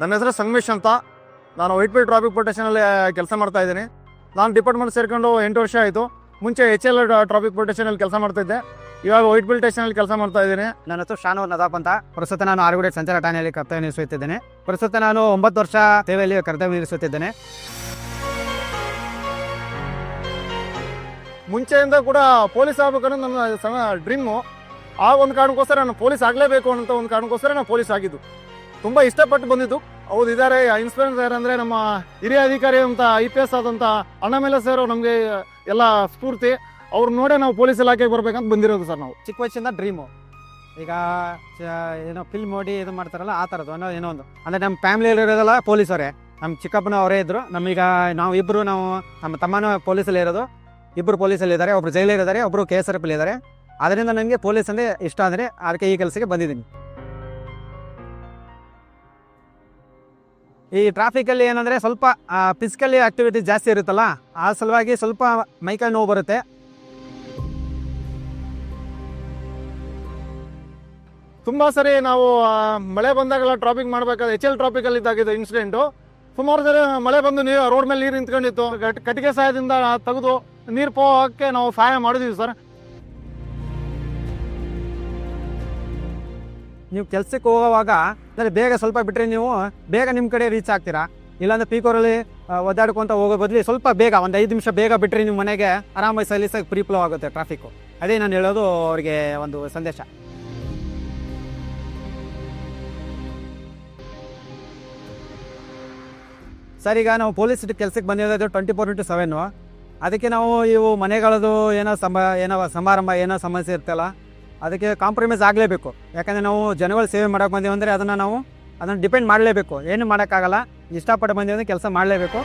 ನನ್ನ ಹೆಸರು ಸಂಗಮೇಶ್ ಅಂತ. ನಾನು ವೈಟ್ಫೀಲ್ಡ್ ಟ್ರಾಫಿಕ್ ಪ್ರೊಟೆಕ್ಷನಲ್ಲಿ ಕೆಲಸ ಮಾಡ್ತಾ ಇದ್ದೀನಿ. ನಾನು ಡಿಪಾರ್ಟ್ಮೆಂಟ್ ಸೇರ್ಕೊಂಡು 8 ವರ್ಷ ಆಯಿತು. ಮುಂಚೆ HL ಟ್ರಾಫಿಕ್ ಪ್ರೊಟೆಕ್ಷನಲ್ಲಿ ಕೆಲಸ ಮಾಡ್ತಿದ್ದೆ. ಇವಾಗ ವೈಟ್ಫೀಲ್ಡ್ ಸ್ಟೇಷನಲ್ಲಿ ಕೆಲಸ ಮಾಡ್ತಾ ಇದ್ದೀನಿ. ನನ್ನ ಹೆಸರು ಶಾನೂರ್ ನದಾಪ್ ಅಂತ. ಪ್ರಸ್ತುತ ನಾನು ಆರುಗುಡೆ ಸಂಚಾರ ಠಾಣೆಯಲ್ಲಿ ಕರ್ತವ್ಯ ನಿರ್ವಹಿಸುತ್ತಿದ್ದೇನೆ. ಪ್ರಸ್ತುತ ನಾನು 9 ವರ್ಷ ಸೇವೆಯಲ್ಲಿ ಕರ್ತವ್ಯ ನಿರ್ವಹಿಸುತ್ತಿದ್ದೇನೆ. ಮುಂಚೆಯಿಂದ ಕೂಡ ಪೊಲೀಸ್ ಆಗಬೇಕನ್ನೋ ನನ್ನ ಡ್ರೀಮು. ಆ ಒಂದು ಕಾರಣಕ್ಕೋಸ್ಕರ ನಾನು ಪೊಲೀಸ್ ಆಗಲೇಬೇಕು ಅಂತ ಒಂದು ಕಾರಣಕ್ಕೋಸ್ಕರ ನಾನು ಪೊಲೀಸ್ ಆಗಿದ್ದು. ತುಂಬ ಇಷ್ಟಪಟ್ಟು ಬಂದಿದ್ದು. ಹೌದು, ಇದ್ದಾರೆ ಇನ್ಸ್ಪೆಕ್ಟರ್ ಸರ್ ಅಂದರೆ ನಮ್ಮ ಹಿರಿಯ ಅಧಿಕಾರಿ ಅಂತ IPS ಆದಂಥ ಅಣ್ಣಾಮೇಲೆ ಸರ್ ನಮಗೆ ಎಲ್ಲ ಸ್ಫೂರ್ತಿ. ಅವ್ರು ನೋಡೇ ನಾವು ಪೊಲೀಸ್ ಇಲಾಖೆಗೆ ಬರ್ಬೇಕಂತ ಬಂದಿರೋದು ಸರ್. ನಾವು ಚಿಕ್ಕ ವಯಸ್ಸಿಂದ ಡ್ರೀಮು. ಈಗ ಏನೋ ಫಿಲ್ಮ್ ನೋಡಿ ಇದು ಮಾಡ್ತಾರಲ್ಲ ಆ ಥರದ್ದು ಏನೋ ಒಂದು ಅಂದರೆ ನಮ್ಮ ಫ್ಯಾಮಿಲಿಯಲ್ಲಿ ಇರೋದಲ್ಲ ಪೊಲೀಸವರೇ. ನಮ್ಮ ಚಿಕ್ಕಪ್ಪನ ಅವರೇ ಇದ್ದರು. ನಮೀಗ ನಾವು ನಮ್ಮ ತಮ್ಮನೂ ಪೊಲೀಸಲ್ಲಿ ಇರೋದು. ಇಬ್ಬರು ಪೊಲೀಸಲ್ಲಿ ಇದ್ದಾರೆ, ಒಬ್ಬರು ಜೈಲಲ್ಲಿದ್ದಾರೆ, ಒಬ್ಬರು KSRF ಇದ್ದಾರೆ. ಅದರಿಂದ ನನಗೆ ಪೊಲೀಸ್ ಅಂದರೆ ಇಷ್ಟ. ಅಂದರೆ ಅದಕ್ಕೆ ಈ ಕೆಲಸಕ್ಕೆ ಬಂದಿದ್ದೀನಿ. ಈ ಟ್ರಾಫಿಕಲ್ಲಿ ಏನಂದರೆ ಸ್ವಲ್ಪ ಫಿಸಿಕಲಿ ಆಕ್ಟಿವಿಟಿ ಜಾಸ್ತಿ ಇರುತ್ತಲ್ಲ, ಆ ಸಲುವಾಗಿ ಸ್ವಲ್ಪ ಮೈಕೈ ನೋವು ಬರುತ್ತೆ. ತುಂಬ ಸರಿ ನಾವು ಮಳೆ ಬಂದಾಗೆಲ್ಲ ಟ್ರಾಫಿಕ್ ಮಾಡಬೇಕಾದ್ರೆ HL ಟ್ರಾಫಿಕಲ್ಲಿ ಇದ್ದಾಗಿದ್ದು ಇನ್ಸಿಡೆಂಟು. ಸುಮಾರು ಸರಿ ಮಳೆ ಬಂದು ರೋಡ್ ಮೇಲೆ ನೀರು ನಿಂತ್ಕೊಂಡಿತ್ತು. ಕಟ್ಟಿಗೆ ಸಹಾಯದಿಂದ ತೆಗೆದು ನೀರು ಹೋಗೋಕ್ಕೆ ನಾವು ಸಹಾಯ ಮಾಡಿದ್ದೀವಿ ಸರ್. ನೀವು ಕೆಲಸಕ್ಕೆ ಹೋಗುವಾಗ ಅಂದರೆ ಬೇಗ ಸ್ವಲ್ಪ ಬಿಟ್ಟರೆ ನೀವು ಬೇಗ ನಿಮ್ಮ ಕಡೆ ರೀಚ್ ಆಗ್ತೀರಾ. ಇಲ್ಲಾಂದರೆ ಪೀಕೋರಲ್ಲಿ ಒದ್ದಾಡ್ಕೊತ ಹೋಗೋ ಬದಲಿ ಸ್ವಲ್ಪ ಬೇಗ ಒಂದು 5 ನಿಮಿಷ ಬೇಗ ಬಿಟ್ಟರೆ ನಿಮ್ಮ ಮನೆಗೆ ಆರಾಮಾಗಿ ಸಲೀಸಾಗಿ ಫ್ರೀ ಫ್ಲೋ ಆಗುತ್ತೆ ಟ್ರಾಫಿಕ್ಕು. ಅದೇ ನಾನು ಹೇಳೋದು ಅವರಿಗೆ ಒಂದು ಸಂದೇಶ. ಸರ್, ಈಗ ನಾವು ಪೊಲೀಸ್ ಕೆಲಸಕ್ಕೆ ಬಂದಿರೋದು 24/7. ಅದಕ್ಕೆ ನಾವು ಇವು ಮನೆಗಳದು ಏನೋ ಸಮಾರಂಭ ಏನೋ ಸಮಸ್ಯೆ ಇರ್ತಲ್ಲ, ಅದಕ್ಕೆ ಕಾಂಪ್ರಮೈಸ್ ಆಗಲೇಬೇಕು. ಯಾಕಂದರೆ ನಾವು ಜನಗಳು ಸೇವೆ ಮಾಡೋಕೆ ಬಂದೀವಿ ಅಂದರೆ ಅದನ್ನು ಡಿಪೆಂಡ್ ಮಾಡಲೇಬೇಕು. ಏನು ಮಾಡೋಕ್ಕಾಗಲ್ಲ. ಇಷ್ಟಪಟ್ಟು ಬಂದೀವಿ ಅಂದರೆ ಕೆಲಸ ಮಾಡಲೇಬೇಕು.